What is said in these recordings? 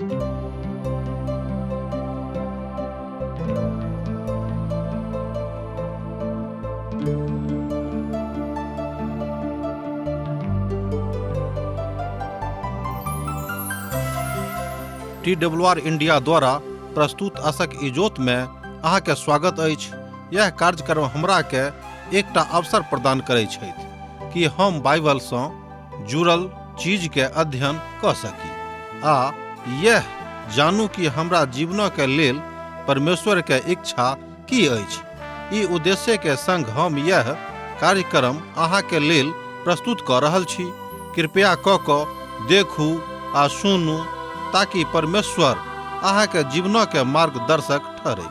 TWR India द्वारा प्रस्तुत आशक इजोत में अहाँ के स्वागत अछि। यह कार्यक्रम हमरा के एकटा अवसर प्रदान करै छथि कि हम बाइबल सँ जुड़ल चीज के अध्ययन क सकी आ यह जानू कि हमरा जीवन के लेल परमेश्वर के इच्छा की अछि। ई उद्देश्य के संग हम यह कार्यक्रम अहाँ के लेल प्रस्तुत क रहल छी। कृपया क देखू आ सुनू ताकि परमेश्वर अहाँ के जीवन के मार्गदर्शक ठहरे।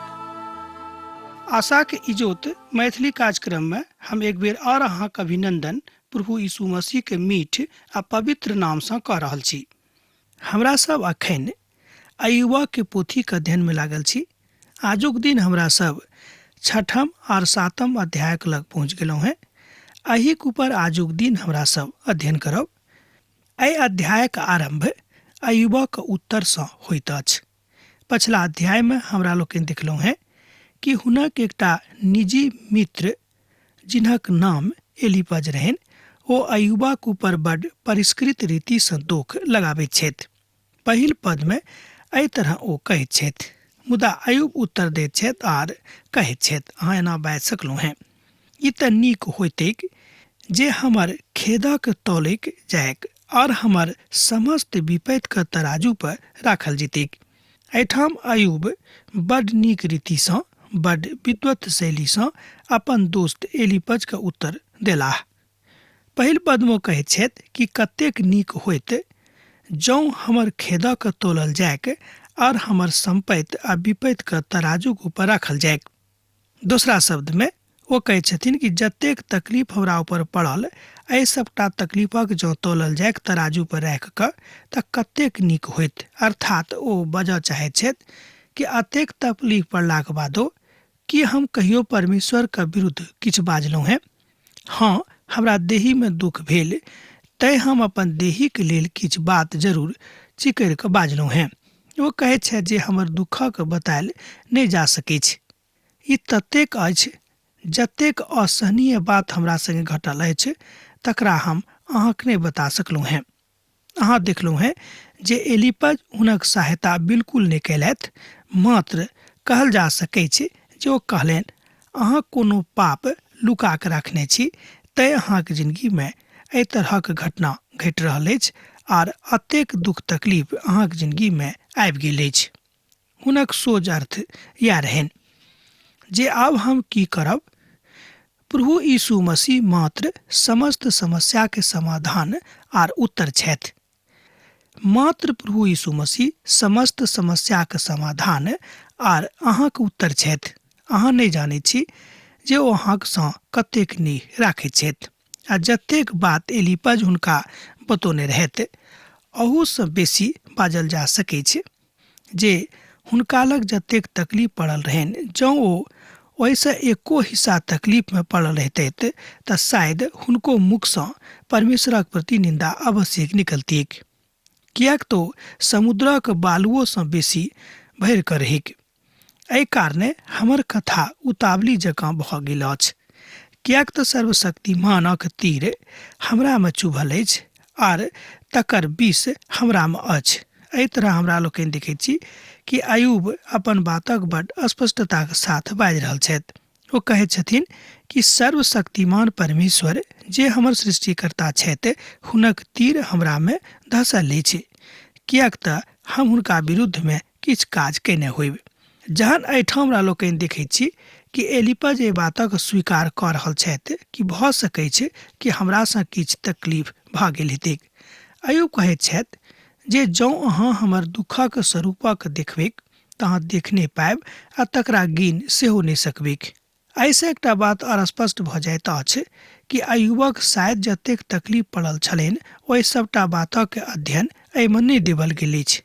आशा के इजोत मैथिली कार्यक्रम में हम एक बेर और अहाँ के अभिनंदन प्रभु यीशु मसीह के मीठ आ पवित्र नाम से कह रहल छी। हमरा सब अखन अय्यूबा के पोथी के अध्ययन में लागल छी। आजुक दिन हमरा सब 6म और 7म अध्याय के लग पहुँच गेलहुँ हैं। एहि के ऊपर आजुक दिन हमरा सब अध्ययन करब। एहि अध्याय के आरंभ अय्यूबा के उत्तर से होइत अछि। पछिला अध्याय में हमरा लोकनि देखलहुँ हैं कि हुनक एकटा निजी मित्र जिनक नाम एलीपज रहनि, ओ अय्यूबा के ऊपर बड़ परिष्कृत रीति से दोष लगाबैत छथि। पहिल पद में एहि तरह ओ कहैत छथि, मुदा अय्यूब उत्तर दैत छथि आर कहैत छथि, अहाँ एना बाजि सकलहुँ हैं, ई तऽ नीक होइतैक जे हमर खेदक तौलैक जायक और हमर समस्त विपत्ति के तराजू पर राखल जैतैक। एहिठाम अय्यूब बड़ नीक रीति सँ, बड़ विद्वत शैली सँ अपन दोस्त एलीपज के उत्तर देलाह। पहिल पद में कहैत छथि कि कतेक नीक होइत जौं हमर खेदक तोलल जायक और हमर संपत्ति आ विपत्ति के तराजू के ऊपर राखल जायक। दूसरा शब्द में वो कहै छथिन कि जतेक तकलीफ हमरा ऊपर पड़ल, एहि सबटा तकलीफक जँ तोलल जायक तराजू पर राखि कऽ तऽ कतेक नीक होइत। अर्थात ओ बजऽ चाहैत छथि कि अतेक तकलीफ पड़लाक बादो कि हम कहियो परमेश्वर के विरुद्ध किछु बाजलहुँ हैं। हाँ, हमरा देही में दुख भेल तैं हम अपन देही के लेल किछु बात जरूर चिकरि कऽ बाजलहुँ हैं। ओ कहैत छथि जे हमर दुखक बतायल नहि जा सकैछ। ई ततेक अछि जतेक असहनीय बात हमरा संगे घटल अछि तकरा हम अहाँके नहीं बता सकलहुँ हैं। अहाँ देखलहुँ हैं जे एलीपज हुनक सहायता बिल्कुल नहीं कयलथि, मात्र कहल जा सकैछ जे ओ कहलनि, अहाँ कोनो पाप लुका के रखने छी तैं अहाँके जिंदगी में एहि तरहक घटना घटि रहल अछि आर अतेक दुख तकलीफ अहाँके जिंदगी में आबि गेल अछि। हुनक सोच अर्थ इएह रहनि जे आब हम की करब। प्रभु यीशु मसीह मात्र समस्त समस्या के समाधान आर उत्तर छथि। मात्र प्रभु यीशु मसीह समस्त समस्या के समाधान आर अहाँके उत्तर छथि। अहाँ नहीं जानै छी जे ओ अहाँक सँ कतेक नीक राखैत छथि। आ जतेक बात एलीपज हुनका बतौने रहथि, अहू सँ बेसी बाजल जा सकैछ जे हुनका लग जतेक तकलीफ पड़ल रहनि, जँ ओ ओहिसँ एको हिस्सा तकलीफ में पड़ल रहतैथ तऽ शायद हुनको मुख सँ परमेश्वरक प्रति निंदा अवश्य निकलतीक, किएक तो समुद्रक बालुओ सँ बेसी भरि कऽ रहिक। एहि कारणे हमर कथा उतावली जकाँ भऽ गेल अछि, किएक तऽ सर्वशक्तिमानक तीर हमरा में चुभल अछि आर तकर विष हमरा में अछि। एहि तरह हमरा लोकनि देखैत छी कि अय्यूब अपन बातक बड़ स्पष्टता के साथ बाजि रहल छथि। वो कहैत छथिन कि सर्वशक्तिमान परमेश्वर जे हमर सृष्टिकर्ता छथि, हुनक तीर हमरा में धसल अछि, किएक तऽ हम हुनका विरुद्ध में किछु काज केने होइब। जहन एहिठाम हमरा लोकनि देखैत छी कि एलीपज एहि बातक स्वीकार कऽ रहल छथि कि भऽ सकैछ कि हमरा सँ किछु तकलीफ भऽ गेल हेतैक। अय्यूब कहैत छथि जे जौं अहाँ हमर दुखक स्वरूपक देखबैक तऽ अहाँ देख नहि पायब आ तकरा गिन सेहो नहि सकबैक। ऐसे एकटा बात और स्पष्ट भऽ जाइत अछि कि अय्यूबक शायद जतेक तकलीफ पड़ल छलनि, ओहि सबटा बातक अध्ययन एहिमे नहि देबल गेल अछि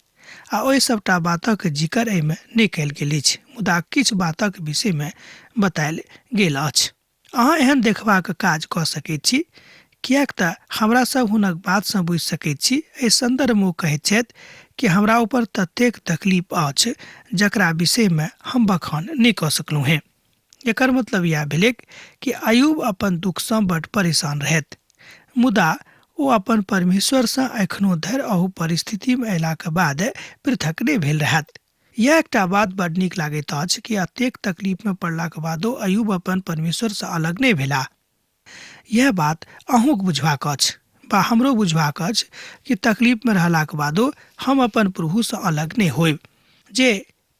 आ ओहि सबटा बातक जिक्र एहिमे नहि कयल गेल अछि, मुदा किछु बातक विषय में बतायल गेल अछि। अहाँ एहन देखबाक काज कऽ सकैत छी किएक तऽ हमरा सब हुनक बातसँ बुझि सकैत छी। एहि संदर्भमे ओ कहैत छथि कि हमरा ऊपर ततेक तकलीफ अछि जकरा विषयमे हम बखान नहि कऽ सकलहुँ हेँ। एकर मतलब यह भेलै कि अय्यूब अपन दुखसँ बड्ड परेशान रहथि, मुदा ओ अपन परमेश्वरसँ एखनो धरि अहू परिस्थितिमे अयलाक बाद पृथक नहि भेल रहथि। यह एकटा बात बड्ड नीक लागैत अछि कि एतेक तकलीफमे पड़लाक बादो अय्यूब अपन परमेश्वरसँ अलग नहि भेलाह। यह बात अहूँके बुझबाक अछि बा हमरो बुझबाक अछि कि तकलीफमे रहलाक बादो हम अपन प्रभुसँ अलग नहि होयब। जे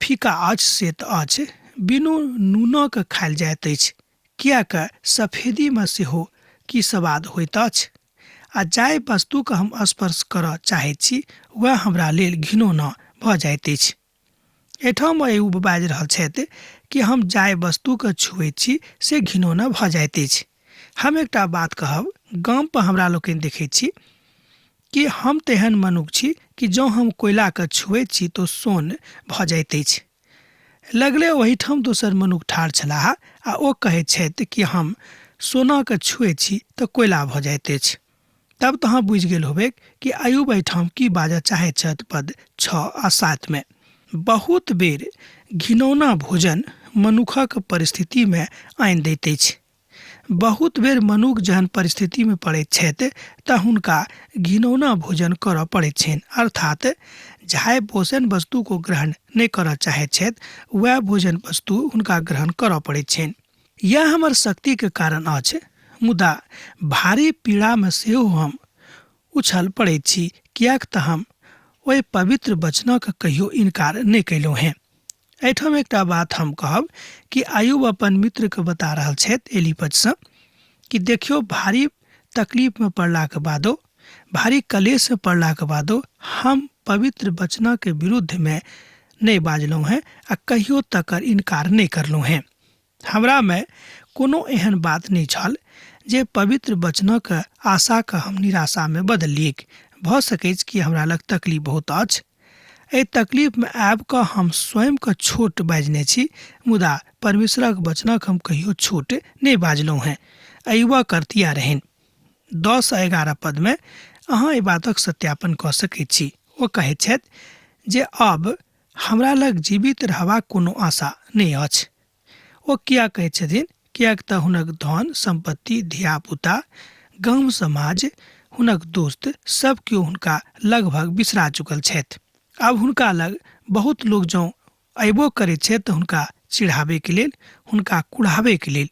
फीका अछि से तऽ अछि, बिनु नूनक खायल जाइत अछि, किएक सफेदीमे सेहो की स्वाद होइत अछि। आ जाहि वस्तुके हम स्पर्श करऽ चाहैत छी वह हमरा लेल घिनौना भऽ जाइत अछि। एहिठाम अय्यूब बाजि रहल छथि कि हम जाहि वस्तुके छुएत छी से घिनौना भऽ जाइत अछि। हम एकटा बात कहब, गामपर हमरा लोकनि देखैत छी कि हम तेहन मनुष्य छी कि जँ हम कोयलाके छुएत छी तऽ सोन भऽ जाइत अछि। लगले ओहिठाम दोसर मनुष्य ठाढ़ छलाह आ ओ कहैत छथि कि हम सोनाके छुएत छी तऽ कोयला भऽ जाइत अछि। तब तऽ अहाँ बुझि गेल होबै कि अय्यूब एहिठाम की बाजऽ चाहैत छथि। पद 6 आ 7 में बहुत बेर घिनौना भोजन मनुखक परिस्थितिमे आनि दैत अछि। बहुत बेर मनुख जहन परिस्थितिमे पड़ैत छथि तऽ हुनका घिनौना भोजन करऽ पड़ैत छनि, अर्थात जाहि भोजन वस्तु को ग्रहण नहीं करऽ चाहैत छथि वह भोजन वस्तु हुनका ग्रहण करऽ पड़ैत छनि। यह हमर शक्तिके कारण अछि, मुदा भारी पीड़ामे सेहो हम उछल पड़ैत छी, किएक तऽ हम ओहि पवित्र वचनक कहियो इनकार नहीं कयलहुँ हेँ। एहिठाम एकटा बात हम कहब कि अय्यूब अपन मित्रके बता रहल छथि एलीपजसँ कि देखियौ, भारी तकलीफमे पड़लाक बादो, भारी कलेशमे पड़लाक बादो हम पवित्र वचनके विरुद्धमे नहीं बाजलहुँ हेँ आ कहियो तकर इनकार नहीं करलहुँ हेँ। हमरामे कोनो एहन बात नहीं छल जे पवित्र वचनक आशाके हम निराशामे बदलियै। भऽ सकैत कि हमरा लग तकलीफ बहुत अछि, एहि तकलीफमे आबि कऽ हम स्वयंके छोट बाजने छी, मुदा परमेश्वरक वचनक हम कहियो छोट नहीं बाजलहुँ हेँ। अय्यूब करतिया रहनि। 10 आ 11 पदमे अहाँ एहि बातक सत्यापन कऽ सकैत छी। ओ कहैत छथि जे अब हमरा लग जीवित रहबाक कोनो आशा नहीं अछि। ओ किया कहैत छथिन? किएक तऽ हुनक धन सम्पत्ति, धियापुता, गाम समाज, हुनक दोस्त सब केओ हुनका लगभग बिसरा चुकल छथि। आब हुनका लग बहुत लोग जँ अयबो करैत छथि तऽ हुनका चिढ़ाबैके लेल, हुनका कुढ़ाबैके लेल।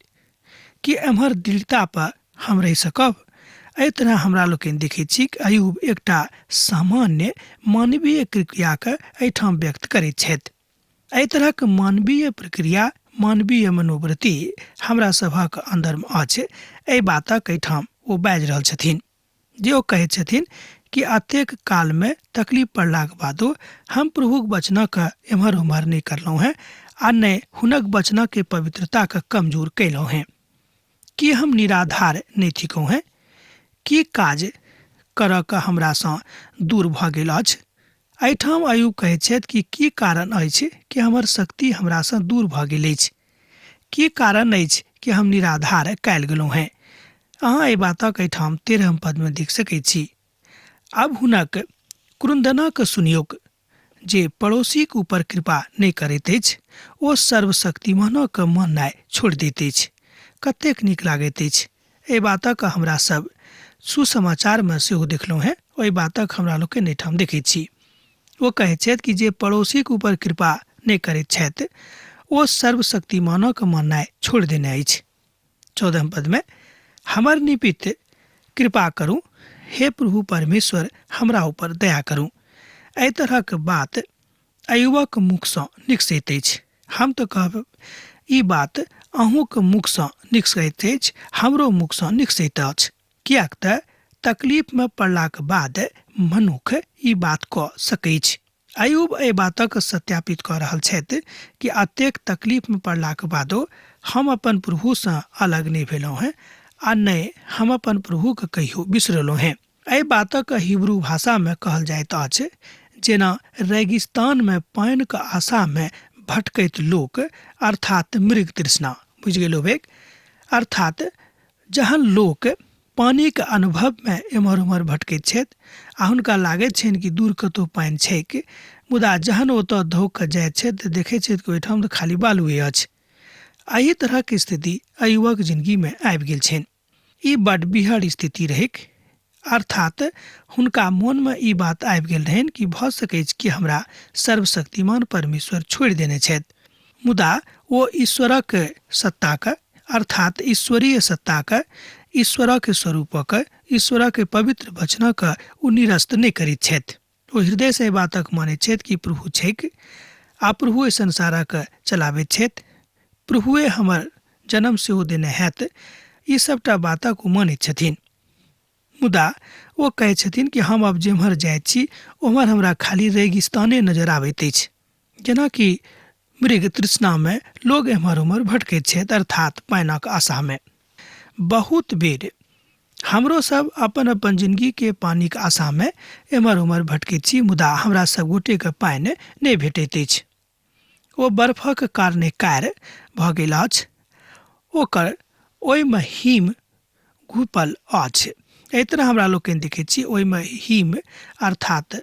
कि एम्हर दृढ़ता पर हम रहि सकब? एहि तरह हमरा लोकनि देखैत छी कि अय्यूब एकटा सामान्य मानवीय प्रक्रियाके एहिठाम व्यक्त करैत छथि। एहि तरहक मानवीय प्रक्रिया, मानवीय मनोवृत्ति हमरा सभक अन्दरमे अछि। एहि बातक एहिठाम ओ बाजि रहल छथिन जे ओ कहैत छथिन कि एतेक कालमे तकलीफ पड़लाक बादो हम प्रभुक वचनके एम्हर उम्हर नहीं करलहुँ हेँ आ नहि हुनक वचनके पवित्रताके कमजोर कयलहुँ हेँ। कि हम निराधार नहीं थिकहुँ हेँ? की काज करऽ के हमरासँ दूर भऽ गेल अछि? एहिठाम अय्यूब कहैत छथि कि की कारण अछि कि हमर शक्ति हमरासँ दूर भऽ गेल अछि? की कारण अछि कि हम निराधार कयल गेलहुँ हेँ? अहाँ एहि बातक एहिठाम 13 पदमे देख सकैत छी। अब हुनक क्रुंदनक सुनियौक, जे पड़ोसीक ऊपर कृपा नहीं करैत अछि, ओ सर्वशक्तिमानक माननाइ छोड़ि दैत अछि। कतेक नीक लागैत अछि। एहि बातक हमरा सब सुसमाचारमे सेहो देखलहुँ हेँ, ओहि बातक हमरा लोकनि एहिठाम देखैत छी। ओ कहैत छथि कि जे पड़ोसीक ऊपर कृपा नहीं करैत छथि ओ सर्वशक्तिमानक माननाइ छोड़ि देने अछि। 14 पदमे हमर निमित्त कृपा करू, हे प्रभु परमेश्वर हमरा ऊपर दया करू। एहि तरहक बात अय्यूबक मुखसँ निकसैत अछि। हम तऽ कहब ई बात अहूँके मुखसँ निकसैत अछि, हमरो मुखसँ निकसैत अछि। किएक तऽ तकलीफमे पड़लाक बाद मनुख ई बात कऽ सकैत अछि। अय्यूब एहि बातक सत्यापित कऽ रहल छथि कि एतेक तकलीफमे पड़लाक बादो हम अपन प्रभुसँ अलग नहीं भेलहुँ हेँ आ नहि हम अपन प्रभुके कहियो बिसरलहुँ हेँ। एहि बातक हिब्रू भाषामे कहल जाइत अछि जेना रेगिस्तानमे पानिके आशामे भटकैत लोक, अर्थात मृग तृष्णा। बुझि गेल होबै? अर्थात जहन लोक पानी के अनुभव में एम्हर उम्हर भटकैत छथि आ हुनका लागैत छनि कि दूर कतहु पानि छैक, मुदा जहन ओतऽ धो कऽ जाइत छथि तऽ देखैत छथि कि ओहिठाम तऽ खाली बालुए अछि। एहि तरहक स्थिति अय्यूबक जिन्दगीमे आबि गेल छनि। ई बड्ड बिहड़ स्थिति रहैक, अर्थात हुनका मोनमे ई बात आबि गेल रहनि कि भऽ सकैत कि हमरा सर्वशक्तिमान परमेश्वर छोड़ि देने छथि, मुदा ओ ईश्वरक सत्ताक अर्थात ईश्वरीय सत्ताक, ईश्वरक स्वरूपक, ईश्वरक पवित्र वचनक ओ निरस्त नहि करैत छथि। ओ हृदय से बातक मानैत छथि कि प्रभु छैक आ प्रभु संसारक चलाबैत छथि, प्रभुए हमर जन्म सेहो देने हैत, ई सबटा बातक ओ मानैत छथिन। मुदा ओ कहैत छथिन कि हम अब जेम्हर जाइत छी ओम्हर हमरा खाली रेगिस्ताने नजर आबैत अछि, जेनाकि मृग तृष्णामे लोग एम्हर उम्हर भटकैत छथि, अर्थात पानिक आशामे। बहुत बेर हमरो सब अपन अपन जिंदगी के पानिक आशामे एम्हर उम्हर भटकैत छी, मुदा हमरा सब गोटेके पानि नहि भेटैत अछि। ओ बर्फक कारणे कार भऽ गेल अछि, ओकर ओहिमे हिम घुपल अछि। एहि तरह हमरा लोकनि देखैत छी ओहिमे हिम अर्थात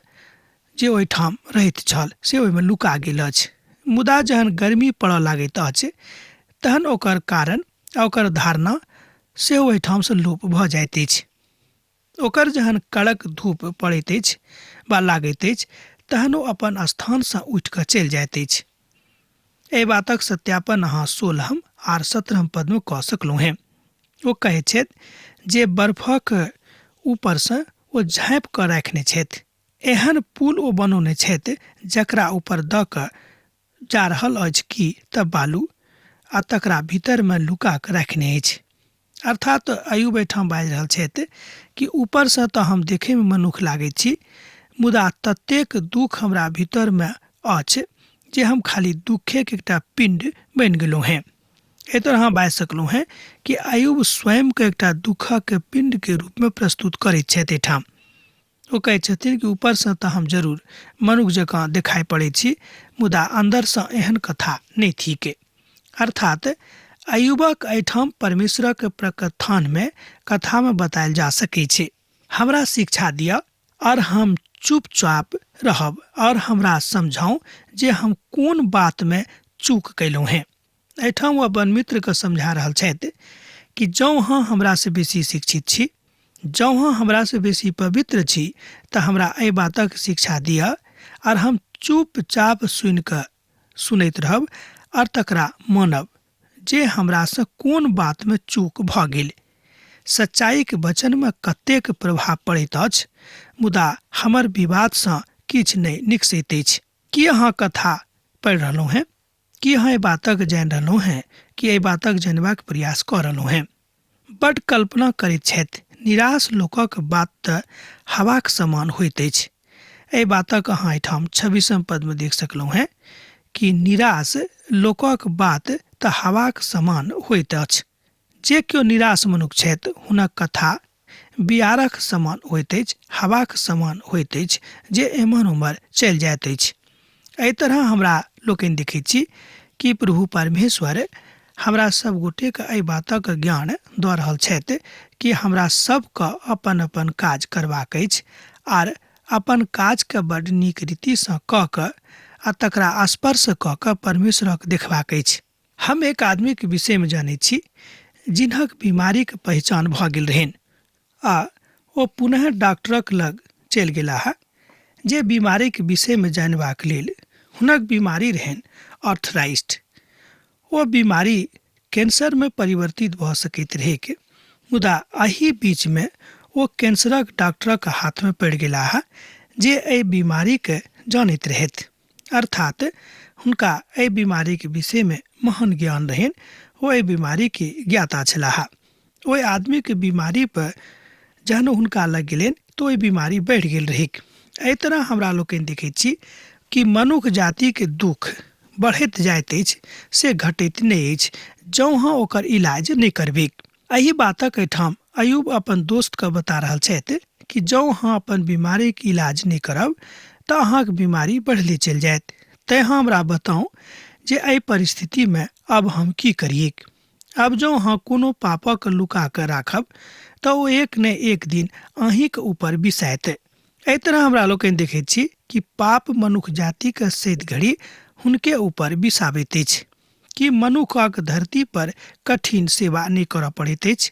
जे ओहिठाम रहैत छल से ओहिमे लुका गेल अछि। मुदा जहन गर्मी पड़ऽ लागैत अछि तहन ओकर कारण आ ओकर धारणा सेहो ओहिठामसँ लोप भऽ जाइत अछि। ओकर जहन कड़क धूप पड़ैत अछि वा लागैत अछि तहन ओ अपन स्थानसँ उठि कऽ चलि जाइत अछि। एहि बातक सत्यापन अहाँ 16 आर 17 पदमे कऽ सकलहुँ हेँ। ओ कहैत छथि जे बर्फक ऊपरसँ ओ झाँपि कऽ राखने छथि, एहन पुल ओ बनौने छथि जकरा ऊपर दऽ कऽ जा रहल अछि कि तऽ बालू आ तकरा भीतरमे लुका कऽ राखने अछि। अर्थात अय्यूब एहिठाम बाजि रहल छथि कि ऊपरसँ तऽ हम देखैमे मनुख लागैत छी, मुदा ततेक दुख हमरा भीतरमे अछि जे हम खाली दुखेके एकटा पिंड बनि गेलहुँ हेँ। एहि तरह अहाँ बाजि सकलहुँ हेँ कि अय्यूब स्वयंके एकटा दुखक पिंडके रूपमे प्रस्तुत करैत छथि। एहिठाम ओ कहैत छथिन कि ऊपरसँ तऽ हम जरूर मनुख जकाँ देखाइ पड़ैत छी, मुदा अन्दरसँ एहन कथा नहि थिक। अर्थात अय्यूबक एहिठाम परमेश्वरक प्रकथानमे कथामे बतायल जा सकैत छै, हमरा शिक्षा दिअ और हम चुपचाप रहब और हमरा समझाउ जे हम कोन बातमे चूक कयलहुँ हेँ। एहिठाम ओ अपन मित्रके समझा रहल छथि कि जँ अहाँ हमरासँ बेसी शिक्षित छी, जँ अहाँ हमरासँ बेसी पवित्र छी तऽ हमरा एहि बातक शिक्षा दिअ और हम चुपचाप सुनि कऽ सुनैत रहब और तकरा मानब जे हमरासँ कोन बातमे चूक भऽ गेल। सच्चाइके वचनमे कतेक प्रभाव पड़ैत अछि, मुदा हमर विवादसँ किछु नहि निकसैत अछि। की अहाँ कथा पढ़ि रहलहुँ हेँ? की अहाँ एहि बातक जानि रहलहुँ हेँ कि एहि बातक जानबाक प्रयास कऽ रहलहुँ हेँ? बड्ड कल्पना करैत छथि, निराश लोकक बात तऽ हवाक समान होइत अछि। एहि बातक अहाँ एहिठाम 26 पदमे देख सकलहुँ हेँ कि निराश लोकक बात तऽ हवाक समान होइत अछि। जे केओ निराश मनुष्य छथि हुनक कथा बियारक समान होइत अछि, हवाक समान होइत अछि जे एम्हर उम्हर चलि जाइत अछि। एहि तरह हमरा लोकनि देखैत छी कि प्रभु परमेश्वर हमरा सब गोटेके एहि बातक ज्ञान दऽ रहल छथि कि हमरा सबके अपन अपन काज करबाक अछि आर अपन काजके बड्ड नीक रीतिसँ कऽ कऽ आ तकरा स्पर्श कऽ कऽ परमेश्वरक देखबाक अछि। हम एक आदमीके विषयमे जानैत छी जिनहक बीमारीके पहचान भऽ गेल रहनि आ ओ पुनः डॉक्टरक लग चलि गेलाह जे बीमारीके विषयमे जानबाक लेल। हुनक बीमारी रहनि आर्थराइटिस। ओ बीमारी कैंसरमे परिवर्तित भऽ सकैत रहैक, मुदा एहि बीचमे ओ कैंसरक डॉक्टरक हाथमे पड़ि गेलाह जे एहि बीमारीके जानैत रहथि, अर्थात हुनका एहि बीमारीके विषयमे महान ज्ञान रहनि, ओ एहि बीमारीके ज्ञाता छलाह। ओहि आदमीके बीमारी पर जहन हुनका लग गेलनि तऽ ओहि बीमारी बढ़ि गेल रहैक। एहि तरह हमरा लोकनि देखैत छी कि मनुष्य जातिके दुख बढ़ैत जाइत अछि से घटैत नहि अछि जँ अहाँ ओकर इलाज नहि करबै। एहि बातक एहिठाम अय्यूब अपन दोस्तके बता रहल छथि कि जँ अहाँ अपन बीमारीके इलाज नहि करब तऽ अहाँके बीमारी बढ़ले चलि जायत। तैँ हमरा बताउ जे एहि परिस्थितिमे अब हम की करिए। अब जो अहाँ कोनो पापक लुका के राखब तऽ ओ एक न एक दिन अहींक ऊपर बिसाइत। एहि तरह हमरा लोग देखैत छी कि पाप मनुख जाति के सैत घड़ी हुनके ऊपर बिसाबैत अछि। कि मनुखक धरती पर कठिन सेवा नहि करऽ पड़ैत अछि?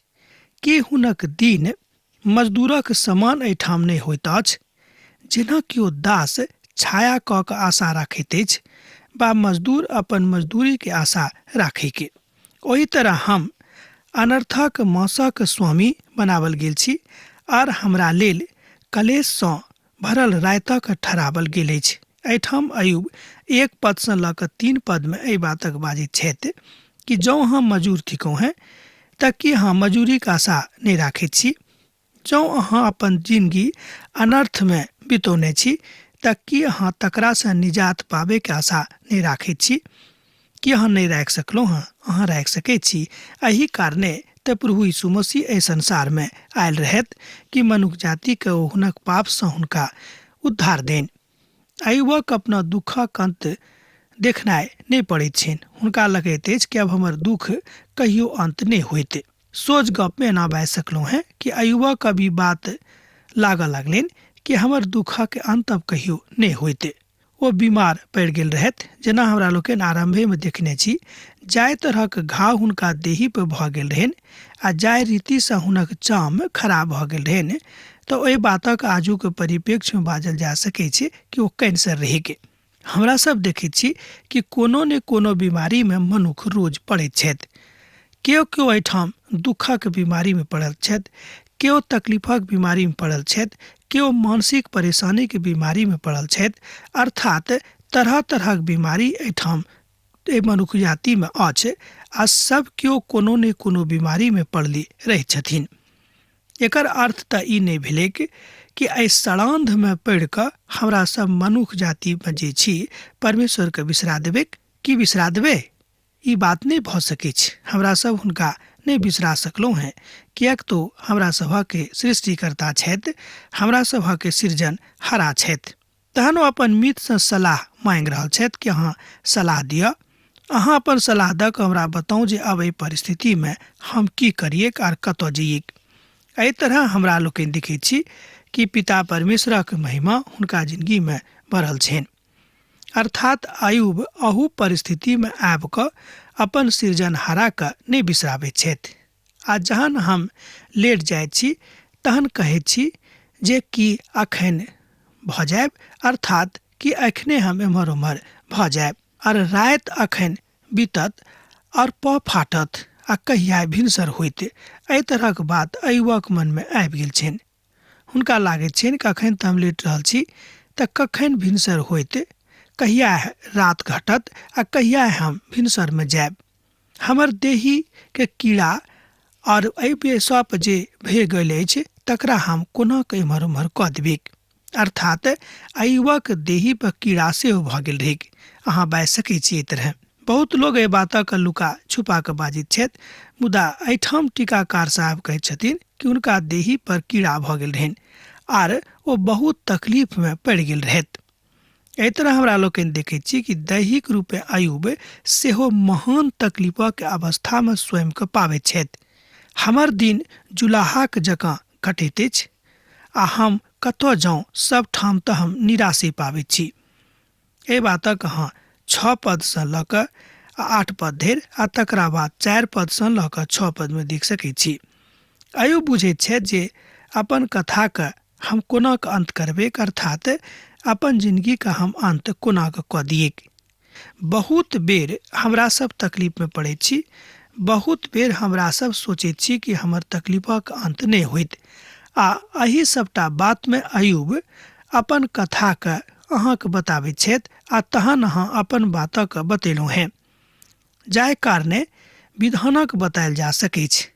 कि हुनक दिन मजदूरक समान एहिठाम नहि होइत अछि? जेना किओ दास छाया कऽ के आशा राखैत अछि बा मजदूर अपन मजदूरी के आशा राखै के, ओही तरह हम अनर्थक मासक स्वामी बनावल गेल छी और हमरा लेल कलेश सँ भरल रातक ठहरावल गेल अछि। एहिठाम अयुब 1 पद से लऽ कऽ 3 पद में एहि बातक बाजैत छथि कि जँ हम मजूर थिकौं हैं तऽ कि अहाँ मजूरीक आशा नहि राखैत छी? जँ अहाँ अपन जिंदगी अनर्थ में बितौने छी तऽ कि अहाँ तकरा से निजात पाबे के आशा नहीं राखैत छी? कि अहाँ नहीं राखि सकलहुँ हँ? अहाँ राखि सकैत छी। एही कारणे तऽ प्रभु यीशु मसीह एहि संसार में आयल रहत कि मनुष्य जाति के ओ हुनक पाप से हुनका उद्धार देन। अयुबक अपना दुखक अंत देखनाइ नहीं पड़ैत छनि। हुनका लगैत अछि कि अब हमर दुख कहियो अंत नहीं होइत। सोच गप में एना बाजि सकलहुँ हैं कि अयुबक अभी बात लागऽ लगलनि कि हमर दुखक अंत अब कहियो नहीं होइत। ओ बीमार पड़ि गेल रहथि, जेना हमरा लोकनि आरंभे में देखने छी। जाहि तरहक घाव हुनका देही पर भऽ गेल रहनि आ जाहि रीति से हुनक चाम खराब भऽ गेल रहनि, तऽ ओहि बातक आजुक परिप्रेक्ष्य में बाजल जा सकै छै कि ओ कैंसर रहि के। हमरा सब देखैत छी कि कोनो ने कोनो बीमारी में मनुख रोज पड़ैत छथि। केओ एहिठाम दुखक बीमारी में पड़ल छथि, केओ तकलीफक बीमारी में पड़ल छथि, केओ मानसिक परेशानी के बीमारी में पड़ल छथि। अर्थात तरह तरहक बीमारी एहिठाम मनुख जाति में अछि आ सब केओ कोनो ने कोनो बीमारी में पड़ले रहै छथिन। एकर अर्थ तऽ ई नहीं भेलै कि एहि सड़ांध में पड़ि कऽ हमरा सब मनुख जाति में जे छी परमेश्वर के बिसरा देबै। कि बिसरा देबै? ई बात नहीं भऽ सकै छै। हमरा सब हुनका नहीं बिसरा सकलहुँ हैं, किएक तो हमरा सभके सृष्टिकर्ता छथि, हमरा सभके सृजन हरा छथि। तहन ओ अपन मित्र से सलाह मांगि रहल छथि कि अहाँ सलाह दिअ। अहाँ अपन सलाह दऽ कऽ हमरा बताउ जे अब एहि परिस्थिति में हम की करिए आर कतऽ जइए। एहि तरह हमरा लोकनि देखैत छी कि पिता परमेश्वरक महिमा हुनका जिंदगी में बढ़ल छनि। अर्थात अयुब अहू परिस्थिति में आबि कऽ अपन सृजनहारा के नहीं बिसराबैत छथि। आ जहन हम लेट जाइत छी तहन कहैत छी जे कि अखन भऽ जायब, अर्थात कि अखने हम एम्हर उम्हर भऽ जायब और राति अखन बीतत और पौ फाटत आ कहिया भिनसर होइत। एहि तरहक बात अयुबक मन में आबि गेल छनि। हुनका लागैत छनि कि अखन तऽ हम लेट रहल छी तऽ कखन भिनसर होइत, कहिया रात घटत आ कहिया हम भिनसर में जायब। हमर देही के कीड़ा और एहि सप जे भए गेल अछि तकरा हम कोना के एम्हर उम्हर कऽ देबै। अर्थात अयुबक देही पर कीड़ा सेहो भऽ गेल रहै। अहाँ बाजि सकै छी। एहि तरह बहुत लोग एहि बातक लुका छुपा के बाजैत छथि, मुदा एहिठाम टीकाकार साहब कहैत छथिन कि हुनका देही पर कीड़ा भऽ गेल रहनि आर ओ बहुत तकलीफ में पड़ि गेल रहथि। एहि तरह हमरा लोकनि देखैत छी कि दैहिक रूपे अयुब सेहो महान तकलीफक अवस्था में स्वयं के पाबैत छथि। हमर दिन जुलाहाक जकाँ कटैत अछि आ हम कतऽ जाऊँ सब ठाम तऽ हम निराशे पाबैत छी। एहि बातक अहाँ 6 पद से लऽ कऽ 8 पद धरि आ तकरा बाद 4 पद से लऽ कऽ 6 पद में देख सकैत छी। अयुब बुझैत छथि जे अपन कथा के हम कोना के अंत करबै, अर्थात अपन जिंदगी का हम अंत कोना के कऽ दिए। बहुत बेर हमरा सब तकलीफ में पड़ैत छी, बहुत बेर हमरा सब सोचैत छी कि हमर तकलीफक अंत नहीं होइत। आ एही सबटा बात में अयुब अपन कथा के अहाँके बताबैत छथि आ तहन अहाँ अपन बातक बतेलहुँ हैं, जाहि कारणे विधानक बतायल जा सकै छै।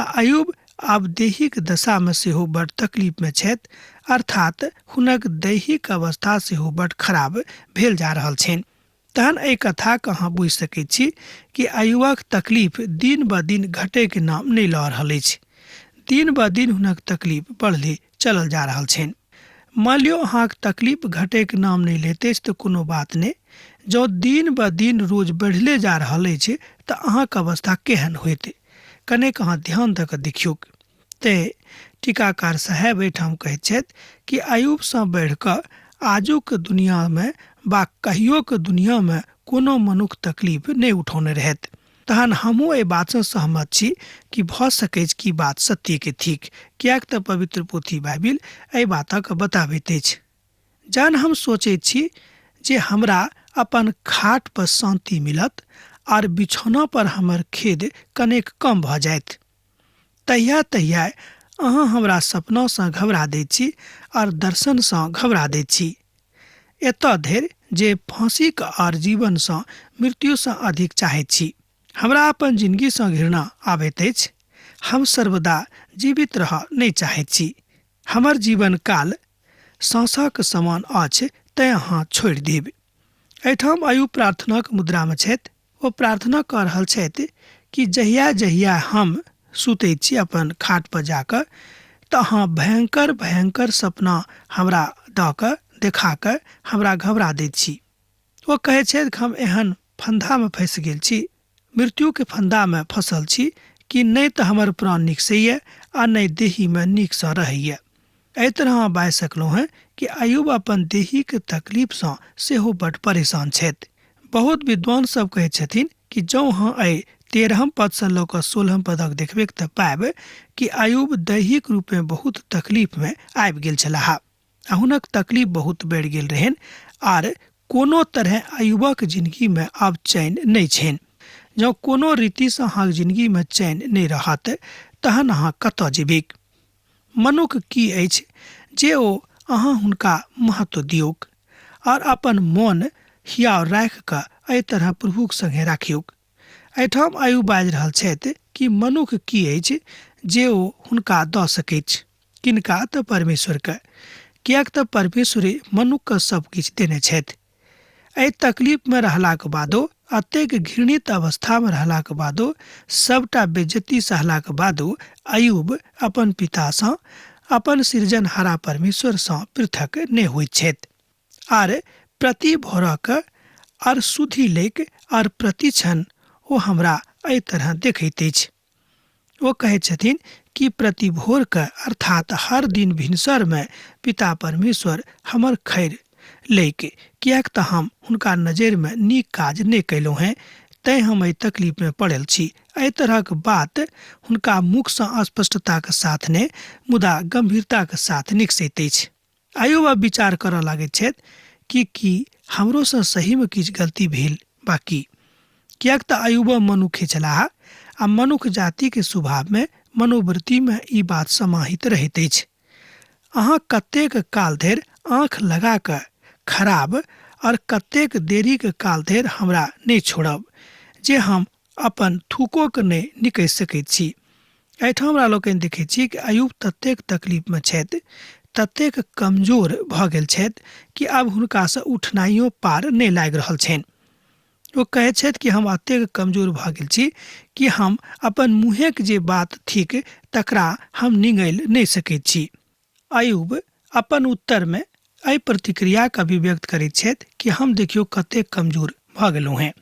आ अयुब आब दैहिक दशा में सेहो बड़ तकलीफ में छथि, अर्थात हुनक दैहिक अवस्था सेहो बड़ खराब भेल जा रहल छनि। तहन एहि कथा के अहाँ बुझि सकैत छी कि अयुबक तकलीफ दिन ब दिन घटे के नाम नहीं लऽ रहल अछि। दिन ब दिन हुनक तकलीफ बढ़ले चलल जा रहल छनि। मान लियो अहाँक तकलीफ घटैके नाम नहीं लेते तो कोनो बात नहीं। जो दिन ब दिन रोज बढ़ले जा रहल अछि तऽ अहाँक अवस्था केहन होइत कनेक अहाँ ध्यान दऽ कऽ देखियौ। ते टीकाकार साहेब एहिठाम कहैत छथि कि आयुबसँ बढ़ि कऽ आजुक दुनियामे बा कहियोके दुनियामे कोनो मनुख तकलीफ नहीं उठौने रहत। तहन हमहूँ एहि बातसँ सहमत छी कि भऽ सकै छै कि बात सत्यके थिक, किएक तऽ पवित्र पोथी बाइबिल एहि बातक बताबैत अछि। जहन हम सोचैत छी जे हमरा अपन खाट पर शांति मिलत और बिछौना पर हमर खेद कनेक कम भऽ जायत, तहिया अहाँ हमरा सपनासँ घबरा दैत छी और दर्शनसँ घबरा दैत छी। एतऽ धरि जे फांसीक और जीवनसँ मृत्युसँ अधिक चाहैत छी। हमरा अपन जिंदगीसँ घृणा आबैत अछि। हम सर्वदा जीवित रहऽ नहि चाहैत छी। हमर जीवन काल साँसक समान अछि, तैँ अहाँ छोड़ि देब। एहिठाम आयुब प्रार्थनाक मुद्रामे छथि। ओ प्रार्थना कऽ रहल छथि कि जहिया हम सुतैत छी अपन खाट पर जाकऽ तऽ अहाँ भयंकर भयंकर सपना हमरा दऽ कऽ देखा कऽ हमरा घबरा दैत छी। ओ कहै छथि कि हम एहन फंदामे फँसि गेल छी, मृत्युके फंदामे फंसल छी कि नहि तऽ हमर प्राण नीकसँ यए आ नहि देहीमे नीकसँ रहैए। एहि तरह बाजि सकलहुँ हैं कि आयुब अपन देहीके तकलीफसँ सेहो बड्ड परेशान छथि। बहुत विद्वान सब कहैत छथिन कि जँ अहाँ एहि 13 पदसँ लऽ कऽ 16 पदक देखबै तऽ पाएब कि आयुब दैहिक रूपमे बहुत तकलीफमे आबि गेल छलाह आ हुनक तकलीफ बहुत बढ़ि गेल रहनि आर कोनो तरह आयुबक जिंदगीमे आब चैन नहि छनि। जँ कोनो रीतिसँ अहाँक जिंदगीमे चैन नहि रहत तहन अहाँ कतऽ जेबै। मनुख की अछि जे ओ अहाँ हुनका महत्व दियौक और अपन मोन हियाव राखि कऽ एहि तरह प्रभुक संगे राखियौक। एहिठाम आयुब बाजि रहल छथि कि मनुख की अछि जे ओ हुनका दऽ सकैत अछि, किनका तऽ परमेश्वरके, किएक तऽ परमेश्वरे मनुखके सब किछु देने छथि। एहि तकलीफमे रहलाक बादो, अतेक घृणित अवस्थामे रहलाक बादो, सबटा बेइज्जती सहलाक बादो आयुब अपन पितासँ, अपन सृजनहारा परमेश्वरसँ पृथक नहि होइत छथि आर प्रति भोरक आर सुधि लैक आर प्रति क्षण ओ हमरा एहि तरह देखैत अछि। ओ कहैत छथिन कि प्रति भोरके अर्थात हर दिन भिनसरमे पिता परमेश्वर हमर खैर लैक, किएक तऽ हम हुनका नजरिमे नीक काज नहि कयलहुँ हैं, तैँ हम एहि तकलीफमे पड़ल छी। एहि तरहक बात हुनका मुखसँ स्पष्टताक साथ नहि मुदा गंभीरताक साथ निकसैत अछि। आयुब अब विचार करऽ लागैत छथि कि हमरोसँ सहीमे किछु गलती भेल बाकी, किएक तऽ आयुब मनुखे छलाह आ मनुख जातिके स्वभावमे मनोवृत्तिमे ई बात समाहित रहैत अछि। अहाँ कतेक काल धरि आँख लगा कऽ खराब और कतेक देरीके काल धरि हमरा नहि छोड़ब जे हम अपन थूकोके नहि निकलि सकैत छी। एहिठाम हमरा लोकनि देखैत छी कि आयुब ततेक तकलीफमे छथि, ततेक कमजोर भऽ गेल छथि कि आब हुनकासँ उठनाइयो पार नहि लागि रहल छनि। ओ कहैत छथि कि हम एतेक कमजोर भऽ गेल छी कि हम अपन मुँहेक जे बात थिक तकरा हम निगलि नहि सकैत छी। आयुब अपन उत्तरमे एहि प्रतिक्रियाके अभिव्यक्त करैत छथि कि हम देखियौ कतेक कमजोर भऽ गेलहुँ हैं।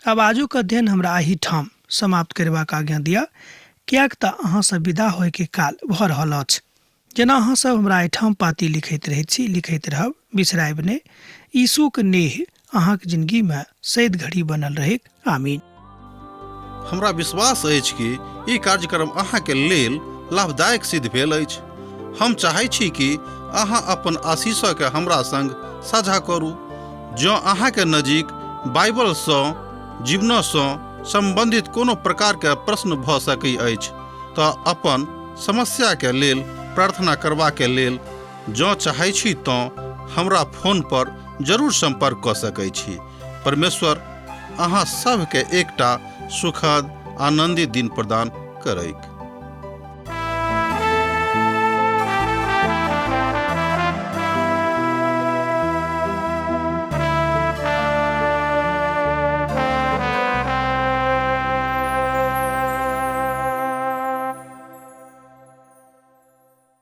आब आजुक अध्ययन हमरा एही ठाम समाप्त करबाक आज्ञा दिअ, किएक तऽ अहाँसँ विदा होयके काल भऽ रहल अछि। जेना अहाँसभ हमरा एहिठाम पाती लिखैत रहैत छी, लिखैत रहब, बिसरायब नहि। यीशुक नेह अहाँक जिंदगीमे सैद घड़ी बनल रहैक। आमीन। हमरा विश्वास अछि कि ई कार्यक्रम अहाँके लेल लाभदायक सिद्ध भेल अछि। हम चाहै छी कि अहाँ अपन आशीषके हमरा संग साझा करू। जँ अहाँके नजीक बाइबलसँ, जीवनसँ संबंधित कोनो प्रकारके प्रश्न भऽ सकैत अछि तऽ अपन समस्याके लेल प्रार्थना करबाके लेल जँ चाहै छी तऽ हमरा फोन पर जरूर संपर्क कऽ सकैत छी। परमेश्वर अहाँ सबके एकटा सुखद आनंदित दिन प्रदान करैक।